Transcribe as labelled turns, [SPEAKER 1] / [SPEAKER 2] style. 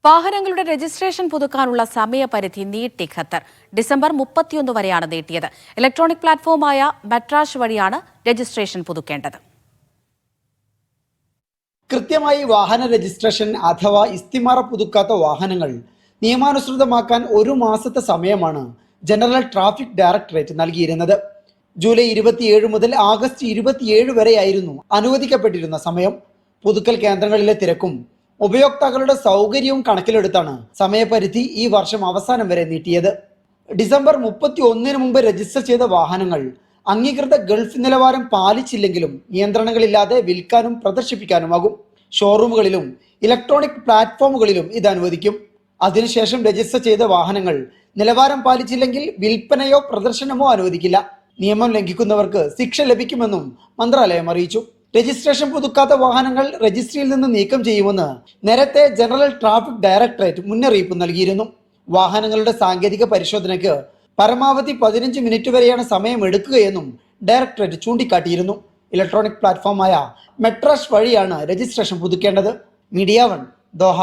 [SPEAKER 1] വാഹനങ്ങളുടെ രജിസ്ട്രേഷൻ പുതുക്കാനുള്ള സമയപരിധി നീട്ടി ഖത്തർ. ഡിസംബർ 31 വരെയാണ് നീട്ടിയത്. ഇലക്ട്രോണിക് പ്ലാറ്റ്ഫോമായ മെട്രാഷ് വഴിയാണ് രജിസ്ട്രേഷൻ പുതുക്കേണ്ടത്.
[SPEAKER 2] കൃത്യമായി വാഹന രജിസ്ട്രേഷൻ അഥവാ ഇസ്തിമാറ പുതുക്കാത്ത വാഹനങ്ങൾ നിയമാനുസൃതമാക്കാൻ 1 മാസത്തെ സമയമാണ് ജനറൽ ട്രാഫിക് ഡയറക്ടറേറ്റ് നൽകിയിരുന്നത്. ജൂലൈ 27 മുതൽ ആഗസ്റ്റ് 27 വരെയായിരുന്നു അനുവദിക്കപ്പെട്ടിരുന്ന സമയം. പുതുക്കൽ കേന്ദ്രങ്ങളിലെ തിരക്കും ഉപയോക്താക്കളുടെ സൗകര്യവും കണക്കിലെടുത്താണ് സമയപരിധി ഈ വർഷം അവസാനം വരെ നീട്ടിയത്. ഡിസംബർ 31 മുമ്പ് രജിസ്റ്റർ ചെയ്ത വാഹനങ്ങൾ അംഗീകൃത ഗൾഫ് നിലവാരം പാലിച്ചില്ലെങ്കിലും നിയന്ത്രണങ്ങളില്ലാതെ വിൽക്കാനും പ്രദർശിപ്പിക്കാനുമാകും. ഷോറൂമുകളിലും ഇലക്ട്രോണിക് പ്ലാറ്റ്ഫോമുകളിലും ഇത് അനുവദിക്കും. അതിനുശേഷം രജിസ്റ്റർ ചെയ്ത വാഹനങ്ങൾ നിലവാരം പാലിച്ചില്ലെങ്കിൽ വിൽപ്പനയോ പ്രദർശനമോ അനുവദിക്കില്ല. നിയമം ലംഘിക്കുന്നവർക്ക് ശിക്ഷ ലഭിക്കുമെന്നും മന്ത്രാലയം അറിയിച്ചു. രജിസ്ട്രേഷൻ പുതുക്കാത്ത വാഹനങ്ങൾ രജിസ്ട്രിയിൽ നിന്ന് നീക്കം ചെയ്യുമെന്ന് നേരത്തെ ജനറൽ ട്രാഫിക് ഡയറക്ടറേറ്റ് മുന്നറിയിപ്പ് നൽകിയിരുന്നു. വാഹനങ്ങളുടെ സാങ്കേതിക പരിശോധനയ്ക്ക് പരമാവധി 15 മിനിറ്റ് വരെയാണ് സമയം എടുക്കുകയെന്നും ഡയറക്ടറേറ്റ് ചൂണ്ടിക്കാട്ടിയിരുന്നു. ഇലക്ട്രോണിക് പ്ലാറ്റ്ഫോമായ മെട്രാഷ് വഴിയാണ് രജിസ്ട്രേഷൻ പുതുക്കേണ്ടത്. Media 1 Doha.